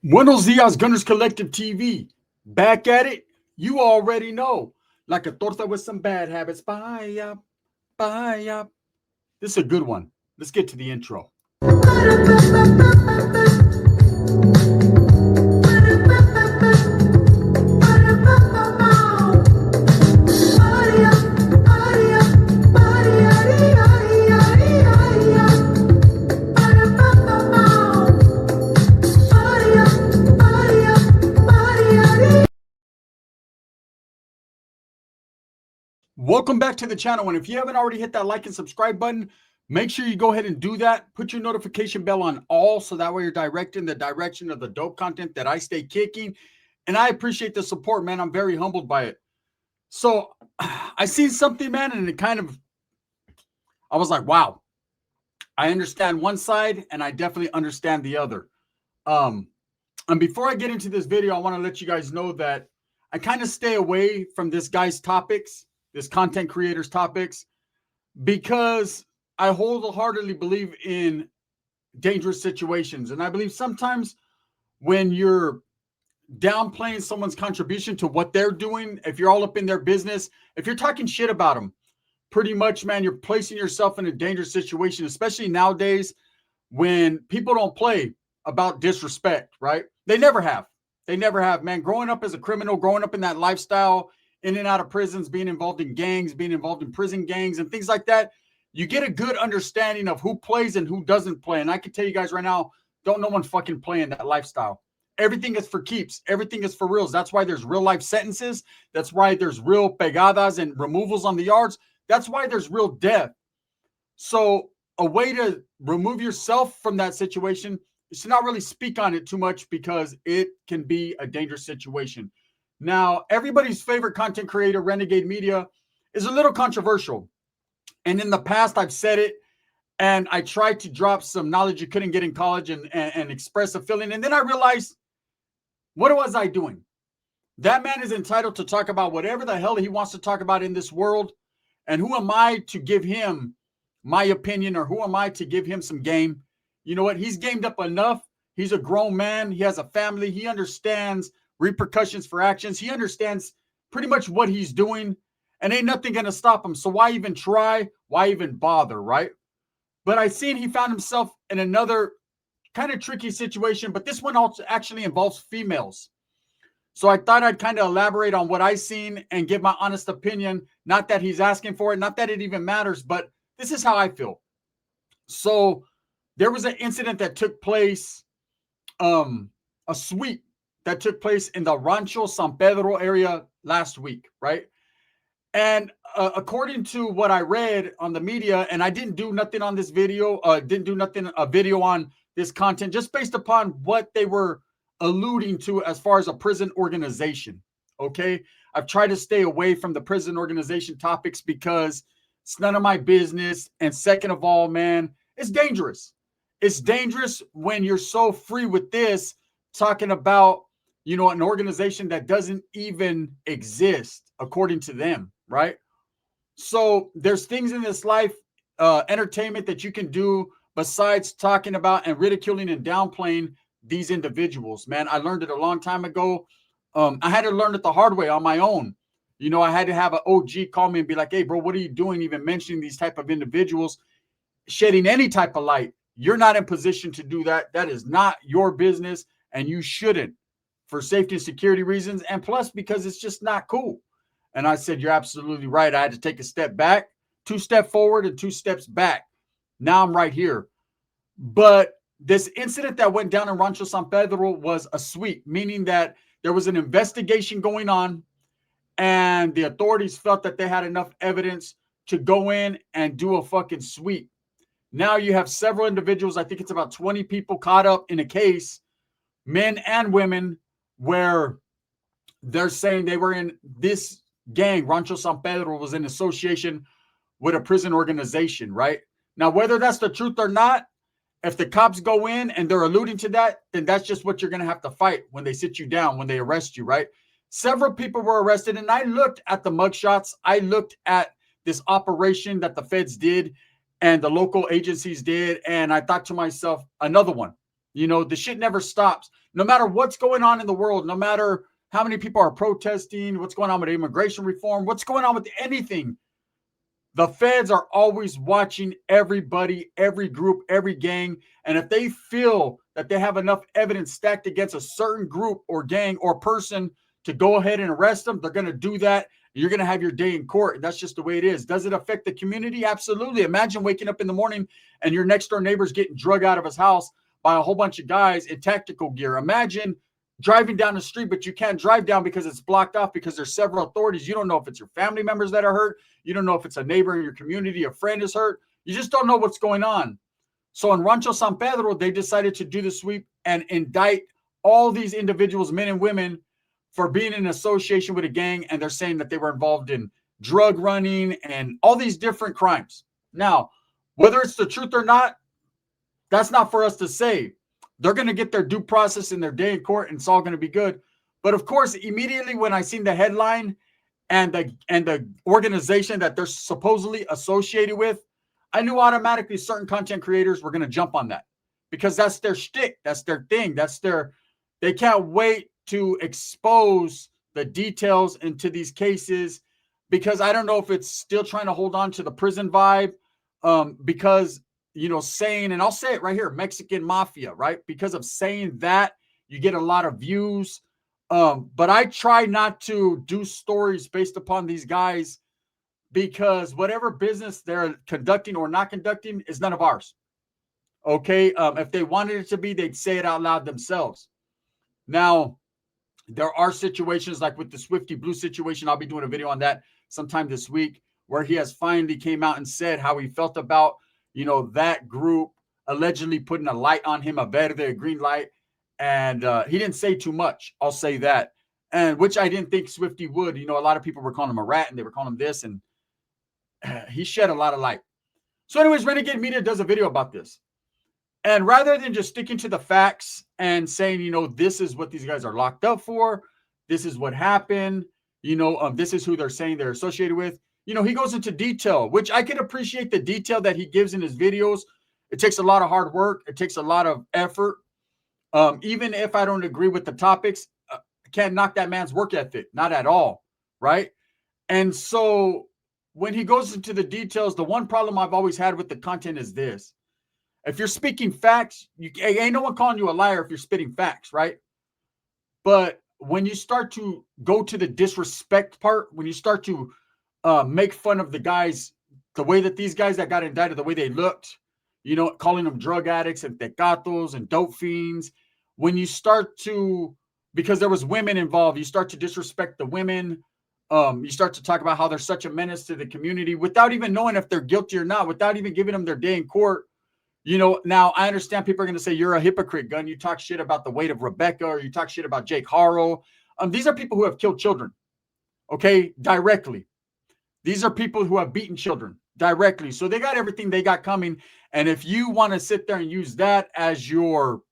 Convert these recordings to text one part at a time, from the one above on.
Buenos dias, Gunners Collective TV. Back at it. You already know. Like a torta with some bad habits. Bye, bye. This is a good one. Let's get to the intro. Welcome back to the channel. And if you haven't already hit that like and subscribe button, make sure you go ahead and do that. Put your notification bell on all so that way you're directed in the direction of the dope content that I stay kicking. And I appreciate the support, man. I'm very humbled by it. So I seen something, man, and I was like, wow, I understand one side and I definitely understand the other. And before I get into this video, I want to let you guys know that I kind of stay away from this guy's topics, this content creator's topics, because I wholeheartedly believe in dangerous situations. And I believe sometimes when you're downplaying someone's contribution to what they're doing, if you're all up in their business, if you're talking shit about them, pretty much, man, you're placing yourself in a dangerous situation, especially nowadays when people don't play about disrespect, right? They never have. They never have, man. Growing up as a criminal, growing up in that lifestyle, in and out of prisons, being involved in gangs, being involved in prison gangs and things like that, you get a good understanding of who plays and who doesn't play. And I can tell you guys right now, don't no one fucking play in that lifestyle. Everything is for keeps. Everything is for reals. That's why there's real life sentences. That's why there's real pegadas and removals on the yards. That's why there's real death. So a way to remove yourself from that situation is to not really speak on it too much because it can be a dangerous situation. Now, everybody's favorite content creator, Renegade Media, is a little controversial. And in the past, I've said it, and I tried to drop some knowledge you couldn't get in college and express a feeling. And then I realized, what was I doing? That man is entitled to talk about whatever the hell he wants to talk about in this world. And who am I to give him my opinion, or who am I to give him some game? You know what? He's gamed up enough. He's a grown man. He has a family. He understands repercussions for actions. He understands pretty much what he's doing, and ain't nothing going to stop him. So why even try? Why even bother, right? But I seen he found himself in another kind of tricky situation, but this one also actually involves females. So I thought I'd kind of elaborate on what I seen and give my honest opinion. Not that he's asking for it, not that it even matters, but this is how I feel. So there was an incident that took place, a sweep that took place in the Rancho San Pedro area last week, right? And according to what I read on the media, and I didn't do nothing on this video, a video on this content, just based upon what they were alluding to as far as a prison organization. Okay. I've tried to stay away from the prison organization topics because it's none of my business. And second of all, man, it's dangerous. It's dangerous when you're so free with this, talking about, you know, an organization that doesn't even exist according to them, right? So there's things in this life, entertainment that you can do besides talking about and ridiculing and downplaying these individuals, man. I learned it a long time ago. I had to learn it the hard way on my own. You know, I had to have an OG call me and be like, hey, bro, what are you doing even mentioning these type of individuals, shedding any type of light? You're not in position to do that. That is not your business, and you shouldn't, for safety and security reasons, and plus because it's just not cool. And I said, you're absolutely right. I had to take a step back, 2 steps forward and 2 steps back. Now I'm right here. But this incident that went down in Rancho San Pedro was a sweep, meaning that there was an investigation going on and the authorities felt that they had enough evidence to go in and do a fucking sweep. Now you have several individuals, I think it's about 20 people caught up in a case, men and women, where they're saying they were in this gang. Rancho San Pedro was in association with a prison organization, right? Now, whether that's the truth or not, if the cops go in and they're alluding to that, then that's just what you're going to have to fight when they sit you down, when they arrest you, right? Several people were arrested, and I looked at the mugshots. I looked at this operation that the feds did and the local agencies did, and I thought to myself, another one. You know, the shit never stops. No matter what's going on in the world, no matter how many people are protesting, what's going on with immigration reform, what's going on with anything, the feds are always watching everybody, every group, every gang. And if they feel that they have enough evidence stacked against a certain group or gang or person to go ahead and arrest them, they're going to do that. You're going to have your day in court. And that's just the way it is. Does it affect the community? Absolutely. Imagine waking up in the morning and your next door neighbor's getting drug out of his house by a whole bunch of guys in tactical gear. Imagine driving down the street, but you can't drive down because it's blocked off because there's several authorities. You don't know if it's your family members that are hurt. You don't know if it's a neighbor in your community, a friend is hurt. You just don't know what's going on. So in Rancho San Pedro, they decided to do the sweep and indict all these individuals, men and women, for being in association with a gang. And they're saying that they were involved in drug running and all these different crimes. Now, whether it's the truth or not, that's not for us to say. They're going to get their due process in their day in court, and it's all going to be good. But of course, immediately when I seen the headline and the organization that they're supposedly associated with, I knew automatically certain content creators were going to jump on that because that's their shtick, that's their thing, they can't wait to expose the details into these cases, because I don't know if it's still trying to hold on to the prison vibe, because saying, and I'll say it right here, Mexican mafia, right? Because of saying that, you get a lot of views. But I try not to do stories based upon these guys, because whatever business they're conducting or not conducting is none of ours. Okay. If they wanted it to be, they'd say it out loud themselves. Now, there are situations like with the Swifty Blue situation. I'll be doing a video on that sometime this week, where he has finally came out and said how he felt about that group allegedly putting a light on him, a verde, a green light. And he didn't say too much. I'll say that. And which I didn't think Swifty would. A lot of people were calling him a rat and they were calling him this. And he shed a lot of light. So anyways, Renegade Media does a video about this. And rather than just sticking to the facts and saying, this is what these guys are locked up for, this is what happened, this is who they're saying they're associated with, he goes into detail, which I can appreciate the detail that he gives in his videos. It takes a lot of hard work. It takes a lot of effort. Even if I don't agree with the topics, I can't knock that man's work ethic. Not at all. Right. And so when he goes into the details, the one problem I've always had with the content is this. If you're speaking facts, ain't no one calling you a liar if you're spitting facts, right? But when you start to go to the disrespect part, when you start to make fun of the guys, the way that these guys that got indicted, the way they looked, calling them drug addicts and tecatos and dope fiends, when you start to, because there was women involved, you start to disrespect the women. You start to talk about how they're such a menace to the community without even knowing if they're guilty or not, without even giving them their day in court. Now I understand people are going to say you're a hypocrite, Gun. You talk shit about the weight of Rebecca, or you talk shit about Jake Harrow. These are people who have killed children, okay, directly. These are people who have beaten children directly. So they got everything they got coming. And if you want to sit there and use that as your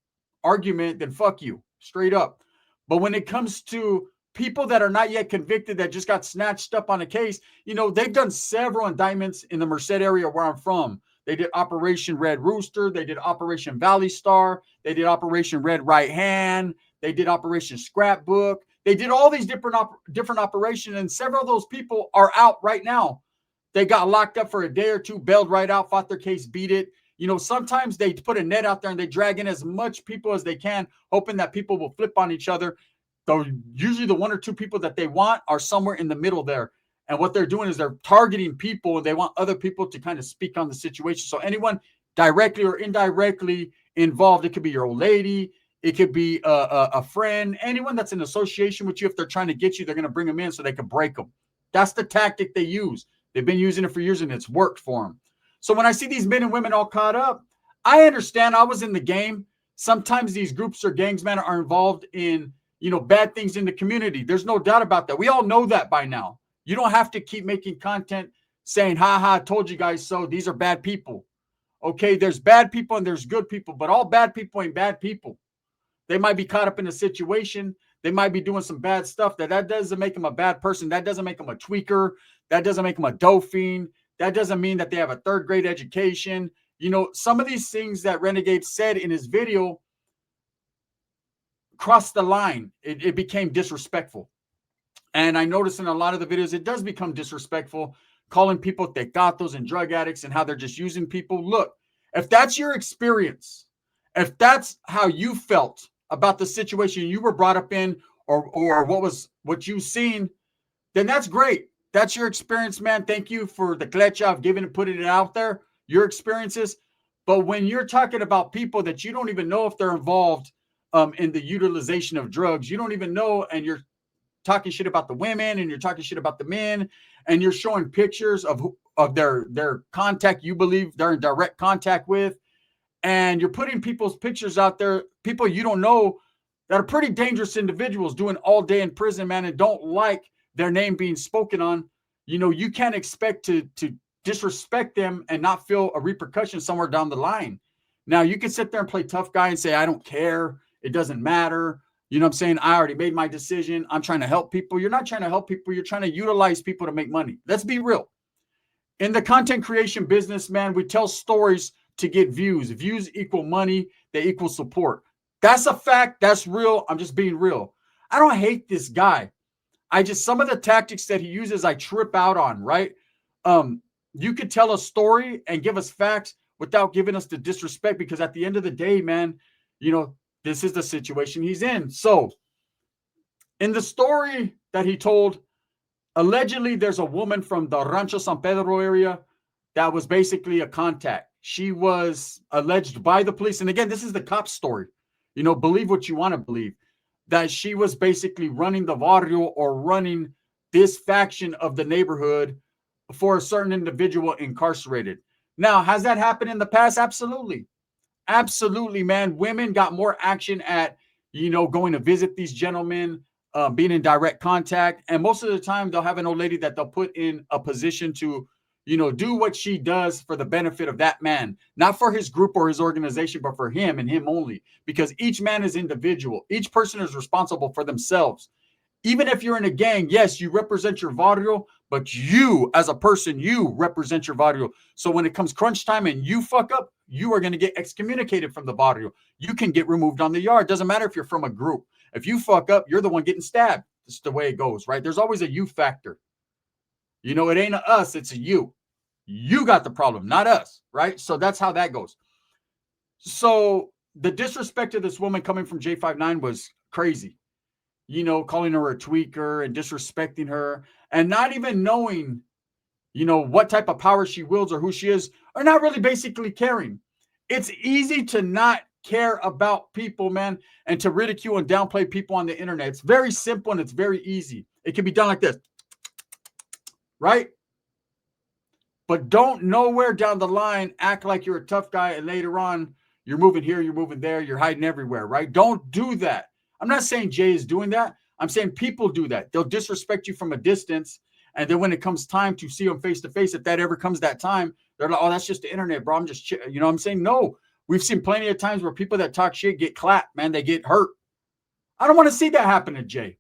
argument, then fuck you, straight up. But when it comes to people that are not yet convicted, that just got snatched up on a case, they've done several indictments in the Merced area where I'm from. They did Operation Red Rooster. They did Operation Valley Star. They did Operation Red Right Hand. They did Operation Scrapbook. They did all these different operations, and several of those people are out right now. They got locked up for a day or two, bailed right out, fought their case, beat it. Sometimes they put a net out there and they drag in as much people as they can, hoping that people will flip on each other. So usually the one or two people that they want are somewhere in the middle there. And what they're doing is they're targeting people, and they want other people to kind of speak on the situation. So anyone directly or indirectly involved, it could be your old lady, it could be a friend, anyone that's in association with you. If they're trying to get you, they're going to bring them in so they can break them. That's the tactic they use. They've been using it for years, and it's worked for them. So when I see these men and women all caught up, I understand. I was in the game. Sometimes these groups or gangs, man, are involved in, bad things in the community. There's no doubt about that. We all know that by now. You don't have to keep making content saying, I told you guys so. These are bad people. Okay, there's bad people and there's good people, but all bad people ain't bad people. They might be caught up in a situation. They might be doing some bad stuff. That doesn't make them a bad person. That doesn't make them a tweaker. That doesn't make them a dope fiend. That doesn't mean that they have a third grade education. Some of these things that Renegade said in his video, crossed the line. It became disrespectful. And I noticed in a lot of the videos, it does become disrespectful, calling people tecatos and drug addicts and how they're just using people. Look, if that's your experience, if that's how you felt about the situation you were brought up in, or what you've seen, then that's great. That's your experience, man. Thank you for the clutch of giving and putting it out there, your experiences. But when you're talking about people that you don't even know if they're involved in the utilization of drugs, you don't even know, and you're talking shit about the women and you're talking shit about the men, and you're showing pictures of their contact you believe they're in direct contact with, and you're putting people's pictures out there, people you don't know that are pretty dangerous individuals doing all day in prison, man, and don't like their name being spoken on. You can't expect to disrespect them and not feel a repercussion somewhere down the line. Now, you can sit there and play tough guy and say, I don't care, it doesn't matter. You know what I'm saying? I already made my decision. I'm trying to help people. You're not trying to help people. You're trying to utilize people to make money. Let's be real. In the content creation business, man, we tell stories to get views. Views equal money. They equal support. That's a fact. That's real. I'm just being real. I don't hate this guy. Some of the tactics that he uses, I trip out on, right? You could tell a story and give us facts without giving us the disrespect, because at the end of the day, man, this is the situation he's in. So in the story that he told, allegedly there's a woman from the Rancho San Pedro area that was basically a contact. She was alleged by the police. And again, this is the cop story. Believe what you want to believe, that she was basically running the barrio or running this faction of the neighborhood for a certain individual incarcerated. Now, has that happened in the past? Absolutely. Absolutely, man. Women got more action at, going to visit these gentlemen, being in direct contact. And most of the time, they'll have an old lady that they'll put in a position to, do what she does for the benefit of that man, not for his group or his organization, but for him and him only, because each man is individual. Each person is responsible for themselves. Even if you're in a gang, yes, you represent your barrio, but you as a person, you represent your barrio. So when it comes crunch time and you fuck up, you are going to get excommunicated from the barrio. You can get removed on the yard. Doesn't matter if you're from a group. If you fuck up, you're the one getting stabbed. That's the way it goes, right? There's always a you factor. It ain't a us, it's a you. You got the problem, not us, right? So that's how that goes. So the disrespect of this woman coming from J59 was crazy. Calling her a tweaker and disrespecting her and not even knowing, what type of power she wields or who she is, or not really basically caring. It's easy to not care about people, man, and to ridicule and downplay people on the internet. It's very simple and it's very easy. It can be done like this, right? But don't nowhere down the line act like you're a tough guy and later on you're moving here, you're moving there, you're hiding everywhere, right? Don't do that. I'm not saying Jay is doing that. I'm saying people do that. They'll disrespect you from a distance. And then when it comes time to see them face to face, if that ever comes that time, they're like, oh, that's just the internet, bro. I'm just, I'm saying? No, we've seen plenty of times where people that talk shit get clapped, man. They get hurt. I don't want to see that happen to Jay.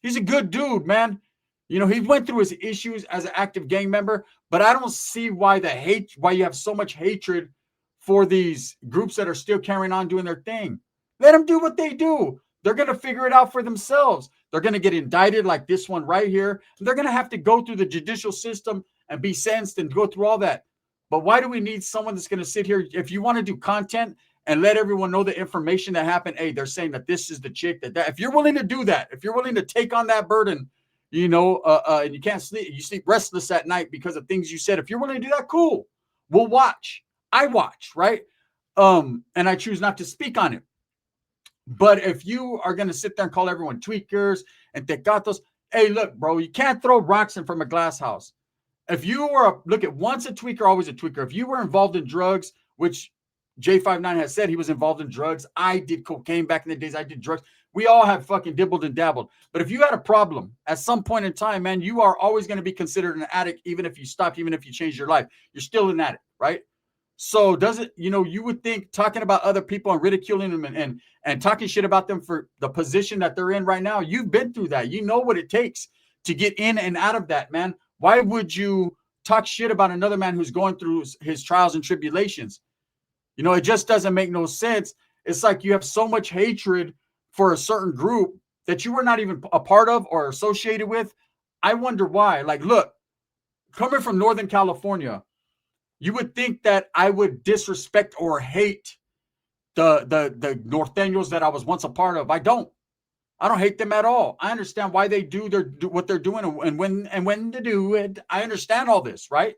He's a good dude, man. He went through his issues as an active gang member, but I don't see why you have so much hatred for these groups that are still carrying on doing their thing. Let them do what they do. They're going to figure it out for themselves. They're going to get indicted like this one right here. They're going to have to go through the judicial system and be sentenced and go through all that. But why do we need someone that's going to sit here? If you want to do content and let everyone know the information that happened, hey, they're saying that this is the chick that if you're willing to do that, if you're willing to take on that burden, and you can't sleep, you sleep restless at night because of things you said. If you're willing to do that, cool. We'll watch. I watch, right? And I choose not to speak on it. But if you are going to sit there and call everyone tweakers and tecatos, hey, look, bro, you can't throw rocks in from a glass house. If you were once a tweaker, always a tweaker. If you were involved in drugs, which J59 has said he was involved in drugs. I did cocaine back in the days. I did drugs. We all have fucking dibbled and dabbled. But if you had a problem at some point in time, man, you are always going to be considered an addict, even if you stopped, even if you changed your life. You're still an addict, right? So does it, you would think talking about other people and ridiculing them and talking shit about them for the position that they're in right now, you've been through that. You know what it takes to get in and out of that, man. Why would you talk shit about another man who's going through his trials and tribulations? It just doesn't make no sense. It's like you have so much hatred for a certain group that you were not even a part of or associated with. I wonder why. Like, look, coming from Northern California, you would think that I would disrespect or hate the Norteños that I was once a part of. I don't. I don't hate them at all. I understand why they do what they're doing and when to do it. I understand all this, right?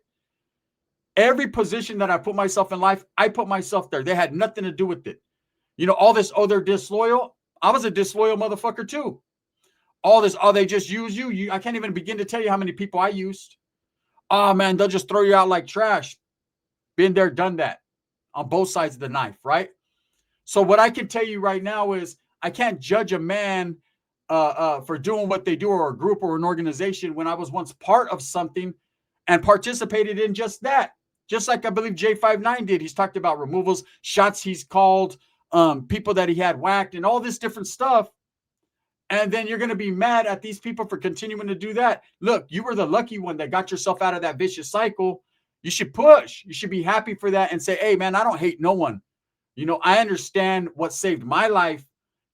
Every position that I put myself in life, I put myself there. They had nothing to do with it. You know, all this, oh, they're disloyal. I was a disloyal motherfucker too. All this, oh, they just use you. I can't even begin to tell you how many people I used. Oh, man, they'll just throw you out like trash. Been there, done that on both sides of the knife, right? So what I can tell you right now is I can't judge a man for doing what they do, or a group or an organization, when I was once part of something and participated in just that. Just like I believe J59 did. He's talked about removals, shots he's called, people that he had whacked, and all this different stuff. And then you're going to be mad at these people for continuing to do that. Look, you were the lucky one that got yourself out of that vicious cycle. You should push. You should be happy for that and say, hey, man, I don't hate no one. You know, I understand what saved my life.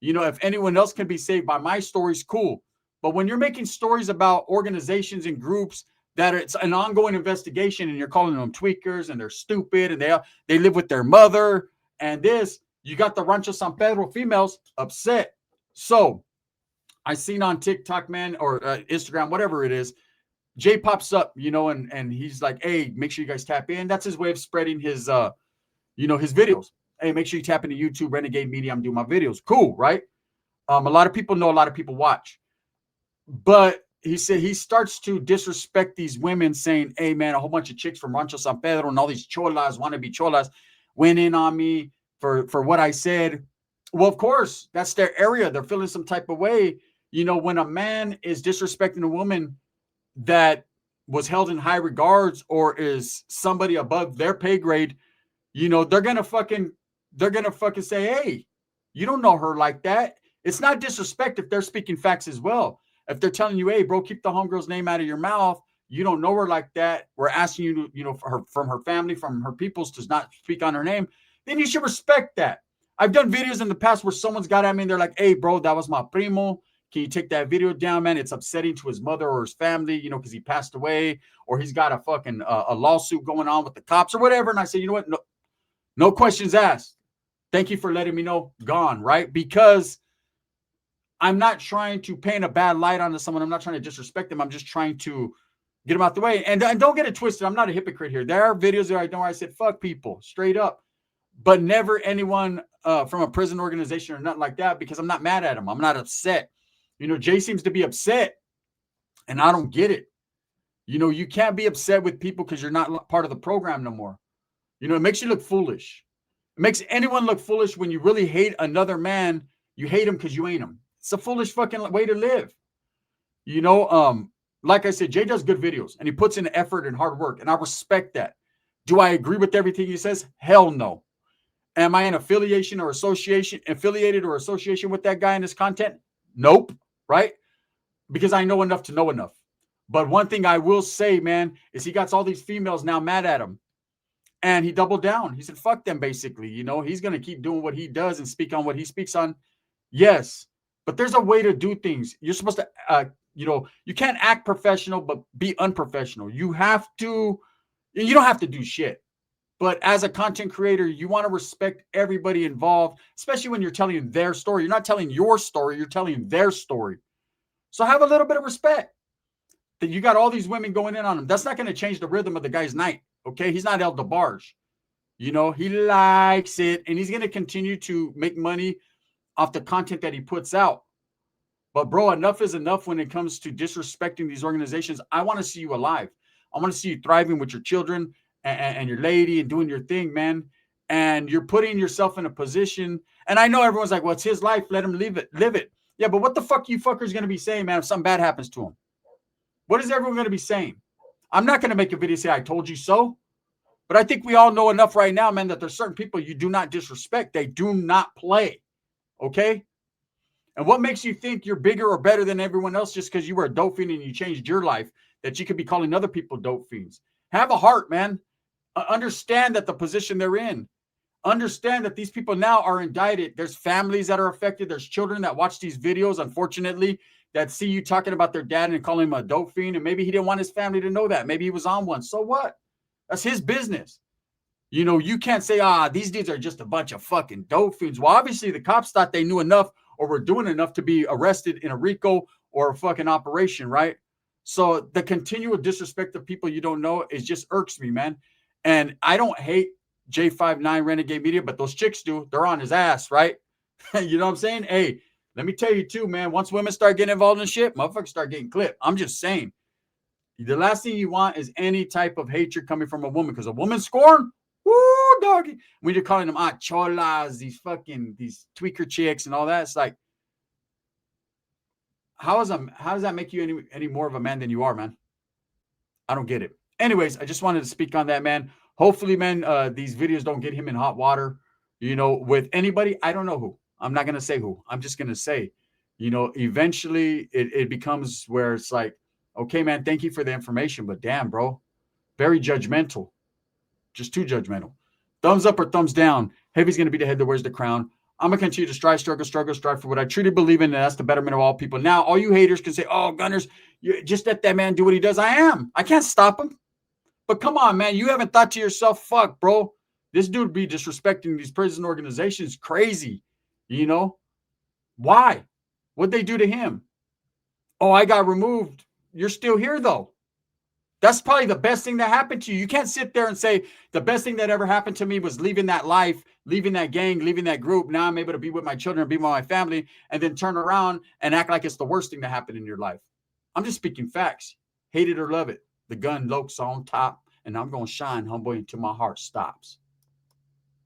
You know, if anyone else can be saved by my stories, cool. But when you're making stories about organizations and groups that it's an ongoing investigation and you're calling them tweakers and they're stupid and they live with their mother and this, you got the Rancho San Pedro females upset. So I seen on TikTok, man, or Instagram, whatever it is, Jay pops up, you know, and he's like, hey, make sure you guys tap in. That's his way of spreading his, you know, his videos. Hey, make sure you tap into YouTube, Renegade Media. I'm doing my videos. Cool, right? A lot of people know, a lot of people watch. But he said he starts to disrespect these women, saying, hey, man, a whole bunch of chicks from Rancho San Pedro and all these cholas, wannabe cholas, went in on me for what I said. Well, of course, that's their area. They're feeling some type of way. You know, when a man is disrespecting a woman that was held in high regards or is somebody above their pay grade, you know, they're gonna fucking say, hey, you don't know her like that. It's not disrespect if they're speaking facts as well. If they're telling you, hey, bro, keep the homegirl's name out of your mouth. You don't know her like that. We're asking you to, you know, from her family, from her peoples, to not speak on her name. Then you should respect that. I've done videos in the past where someone's got at me and they're like, hey, bro, that was my primo. Can you take that video down, man? It's upsetting to his mother or his family, you know, because he passed away, or he's got a fucking a lawsuit going on with the cops or whatever. And I said, you know what? No questions asked. Thank you for letting me know. Gone, right? Because I'm not trying to paint a bad light onto someone. I'm not trying to disrespect them. I'm just trying to get them out the way. And don't get it twisted. I'm not a hypocrite here. There are videos that I know where I said, fuck people, straight up. But never anyone from a prison organization or nothing like that, because I'm not mad at him. I'm not upset. You know, Jay seems to be upset, and I don't get it. You know, you can't be upset with people because you're not part of the program no more. You know, it makes you look foolish. It makes anyone look foolish when you really hate another man. You hate him because you ain't him. It's a foolish fucking way to live. You know, like I said, Jay does good videos, and he puts in effort and hard work, and I respect that. Do I agree with everything he says? Hell no. Am I in affiliated or association with that guy in his content? Nope. Right? Because I know enough to know enough. But one thing I will say, man, is he got all these females now mad at him. And he doubled down. He said, fuck them, basically. You know, he's going to keep doing what he does and speak on what he speaks on. Yes. But there's a way to do things. You're supposed to, you know, you can't act professional, but be unprofessional. You don't have to do shit. But as a content creator, you want to respect everybody involved, especially when you're telling their story. You're not telling your story, you're telling their story. So have a little bit of respect. That you got all these women going in on him. That's not going to change the rhythm of the guy's night. Okay? He's not El DeBarge. You know, he likes it, and he's going to continue to make money off the content that he puts out. But bro, enough is enough when it comes to disrespecting these organizations. I want to see you alive. I want to see you thriving with your children and your lady and doing your thing, man. And you're putting yourself in a position. And I know everyone's like, well, it's his life. Let him live it. Yeah, but what the fuck you fuckers going to be saying, man, if something bad happens to him? What is everyone going to be saying? I'm not going to make a video say, I told you so. But I think we all know enough right now, man, that there's certain people you do not disrespect. They do not play. Okay? And what makes you think you're bigger or better than everyone else just because you were a dope fiend and you changed your life, that you could be calling other people dope fiends? Have a heart, man. Understand that the position they're in. Understand that these people now are indicted. There's families that are affected. There's children that watch these videos, unfortunately, that see you talking about their dad and calling him a dope fiend. And maybe he didn't want his family to know that. Maybe he was on one. So what? That's his business. You know, you can't say, these dudes are just a bunch of fucking dope fiends. Well, obviously, the cops thought they knew enough or were doing enough to be arrested in a RICO or a fucking operation, right? So the continual disrespect of people you don't know is just irks me, man. And I don't hate J59 Renegade Media, but those chicks do. They're on his ass, right? You know what I'm saying? Hey, let me tell you too, man. Once women start getting involved in shit, motherfuckers start getting clipped. I'm just saying. The last thing you want is any type of hatred coming from a woman, because a woman scorn, woo, doggy. When you're calling them cholas, these tweaker chicks and all that, it's like, how does that make you any more of a man than you are, man? I don't get it. Anyways, I just wanted to speak on that, man. Hopefully, man, these videos don't get him in hot water, you know, with anybody. I don't know who. I'm not going to say who. I'm just going to say, you know, eventually it becomes where it's like, okay, man, thank you for the information, but damn, bro, very judgmental, just too judgmental. Thumbs up or thumbs down. Heavy's going to be the head that wears the crown. I'm going to continue to strive for what I truly believe in, and that's the betterment of all people. Now, all you haters can say, oh, Gunners, you just let that man do what he does. I can't stop him. But come on, man, you haven't thought to yourself, fuck, bro, this dude be disrespecting these prison organizations crazy, you know? Why? What'd they do to him? Oh, I got removed. You're still here, though. That's probably the best thing that happened to you. You can't sit there and say the best thing that ever happened to me was leaving that life, leaving that gang, leaving that group. Now I'm able to be with my children, be with my family, and then turn around and act like it's the worst thing that happened in your life. I'm just speaking facts. Hate it or love it. The gun looks on top, and I'm going to shine, homeboy, until my heart stops.